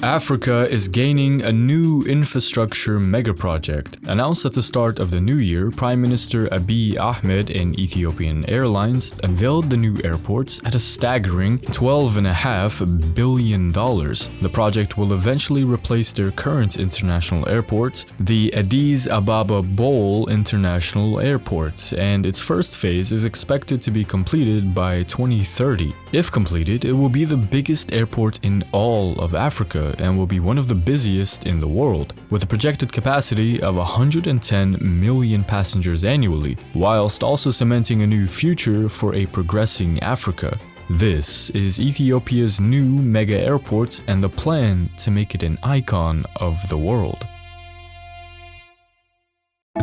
Africa is gaining a new infrastructure megaproject. Announced at the start of the new year, Prime Minister Abiy Ahmed and Ethiopian Airlines unveiled the new airports at a staggering $12.5 billion. The project will eventually replace their current international airport, the Addis Ababa Bole International Airport, and its first phase is expected to be completed by 2030. If completed, it will be the biggest airport in all of Africa and will be one of the busiest in the world, with a projected capacity of 110 million passengers annually, whilst also cementing a new future for a progressing Africa. This is Ethiopia's new mega airport and the plan to make it an icon of the world.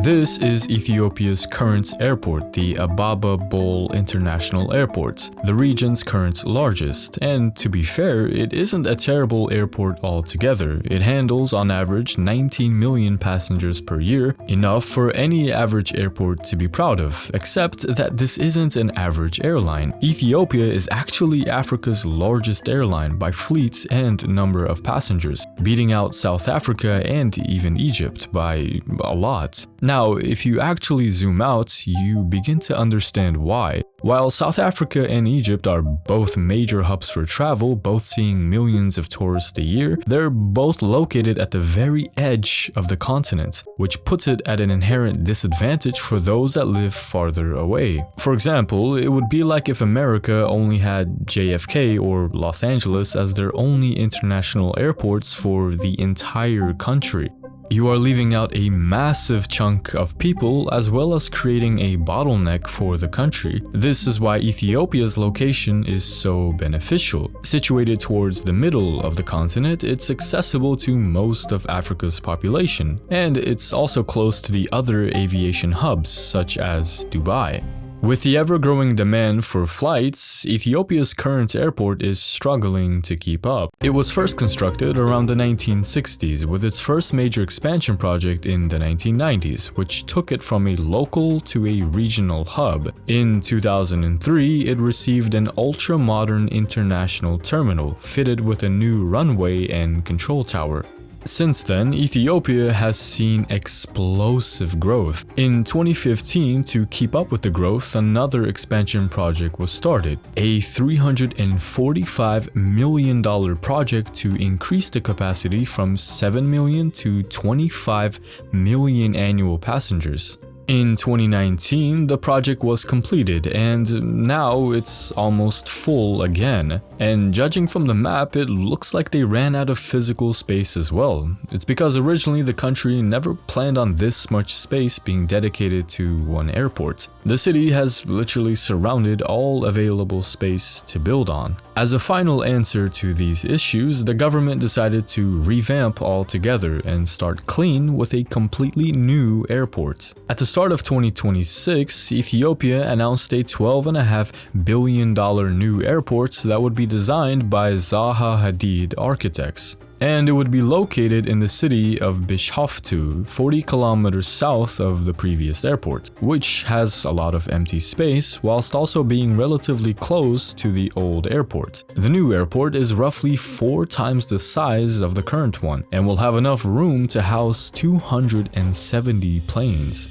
This is Ethiopia's current airport, the Ababa Bole International Airport, the region's current largest, and to be fair, it isn't a terrible airport altogether. It handles on average 19 million passengers per year, enough for any average airport to be proud of, except that this isn't an average airline. Ethiopia is actually Africa's largest airline by fleet and number of passengers, beating out South Africa and even Egypt by a lot. Now, if you actually zoom out, you begin to understand why. While South Africa and Egypt are both major hubs for travel, both seeing millions of tourists a year, they're both located at the very edge of the continent, which puts it at an inherent disadvantage for those that live farther away. For example, it would be like if America only had JFK or Los Angeles as their only international airports for the entire country. You are leaving out a massive chunk of people as well as creating a bottleneck for the country. This is why Ethiopia's location is so beneficial. Situated towards the middle of the continent, it's accessible to most of Africa's population, and it's also close to the other aviation hubs such as Dubai. With the ever-growing demand for flights, Ethiopia's current airport is struggling to keep up. It was first constructed around the 1960s, with its first major expansion project in the 1990s, which took it from a local to a regional hub. In 2003, it received an ultra-modern international terminal, fitted with a new runway and control tower. Since then, Ethiopia has seen explosive growth. In 2015, to keep up with the growth, another expansion project was started, a $345 million project to increase the capacity from 7 million to 25 million annual passengers. In 2019, the project was completed and now it's almost full again. And judging from the map, it looks like they ran out of physical space as well. It's because originally the country never planned on this much space being dedicated to one airport. The city has literally surrounded all available space to build on. As a final answer to these issues, the government decided to revamp altogether and start clean with a completely new airport. At the start of 2026, Ethiopia announced a $12.5 billion new airport that would be designed by Zaha Hadid architects. And it would be located in the city of Bishoftu, 40 kilometers south of the previous airport, which has a lot of empty space whilst also being relatively close to the old airport. The new airport is roughly 4 times the size of the current one and will have enough room to house 270 planes.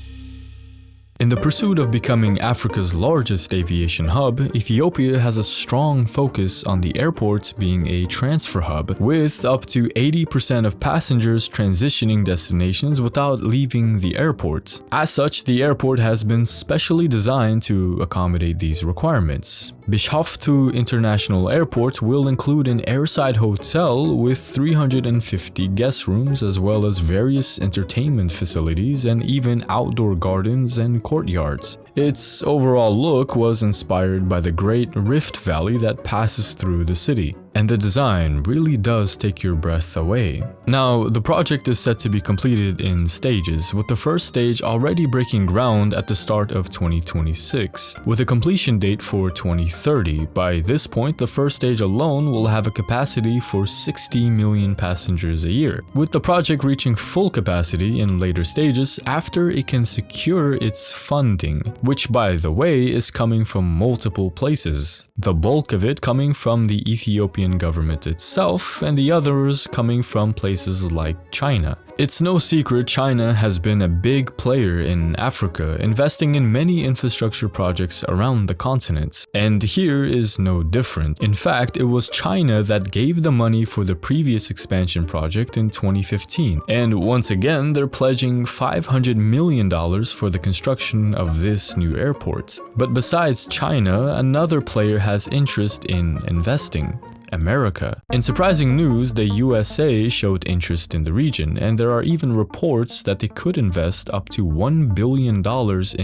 In the pursuit of becoming Africa's largest aviation hub, Ethiopia has a strong focus on the airport being a transfer hub, with up to 80% of passengers transitioning destinations without leaving the airport. As such, the airport has been specially designed to accommodate these requirements. Bishoftu International Airport will include an airside hotel with 350 guest rooms as well as various entertainment facilities and even outdoor gardens and courtyards. Its overall look was inspired by the Great Rift Valley that passes through the city, and the design really does take your breath away. Now, the project is set to be completed in stages, with the first stage already breaking ground at the start of 2026, with a completion date for 2030. By this point, the first stage alone will have a capacity for 60 million passengers a year, with the project reaching full capacity in later stages after it can secure its funding, which, by the way, is coming from multiple places, the bulk of it coming from the Ethiopian Ethiopian government itself, and the others coming from places like China. It's no secret China has been a big player in Africa, investing in many infrastructure projects around the continent. And here is no different. In fact, it was China that gave the money for the previous expansion project in 2015. And once again, they're pledging $500 million for the construction of this new airport. But besides China, another player has interest in investing: America. In surprising news, the USA showed interest in the region, and there are even reports that they could invest up to $1 billion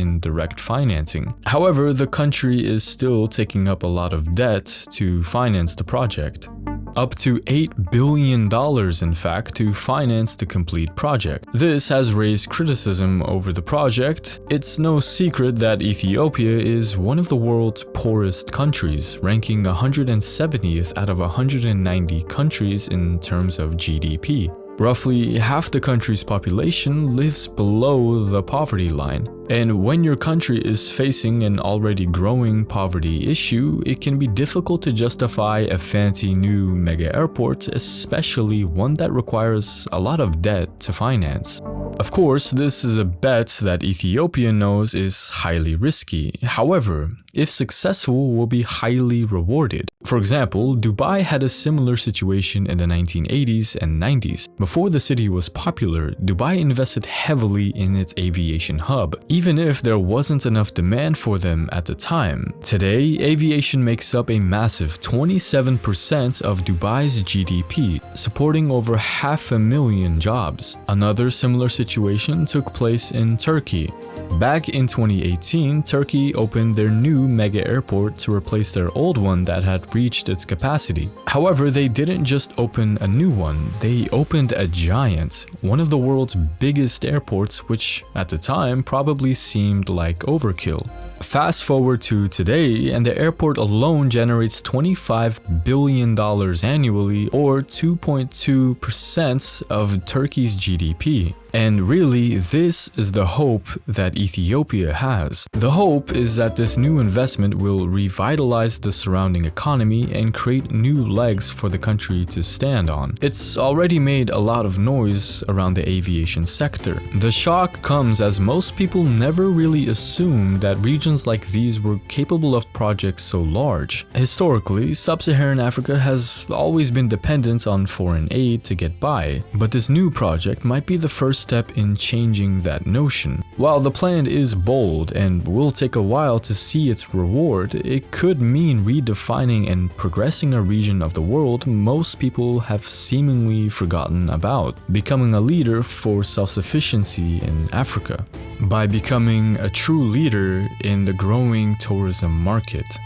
in direct financing. However, the country is still taking up a lot of debt to finance the project. Up to $8 billion, in fact, to finance the complete project. This has raised criticism over the project. It's no secret that Ethiopia is one of the world's poorest countries, ranking 170th out of 190 countries in terms of GDP. Roughly half the country's population lives below the poverty line. And when your country is facing an already growing poverty issue, it can be difficult to justify a fancy new mega airport, especially one that requires a lot of debt to finance. Of course, this is a bet that Ethiopia knows is highly risky. However, if successful, will be highly rewarded. For example, Dubai had a similar situation in the 1980s and 90s. Before the city was popular, Dubai invested heavily in its aviation hub, even if there wasn't enough demand for them at the time. Today, aviation makes up a massive 27% of Dubai's GDP, supporting over 500,000 jobs. Another similar situation took place in Turkey. Back in 2018, Turkey opened their new mega airport to replace their old one that had reached its capacity. However, they didn't just open a new one, they opened a giant, one of the world's biggest airports, which at the time probably seemed like overkill. Fast forward to today, and the airport alone generates $25 billion annually, or 2.2% of Turkey's GDP. And really, this is the hope that Ethiopia has. The hope is that this new investment will revitalize the surrounding economy and create new legs for the country to stand on. It's already made a lot of noise around the aviation sector. The shock comes as most people never really assumed that regions like these were capable of projects so large. Historically, sub-Saharan Africa has always been dependent on foreign aid to get by, but this new project might be the first step in changing that notion. While the plan is bold and will take a while to see its reward, it could mean redefining and progressing a region of the world most people have seemingly forgotten about, becoming a leader for self-sufficiency in Africa, by becoming a true leader in the growing tourism market.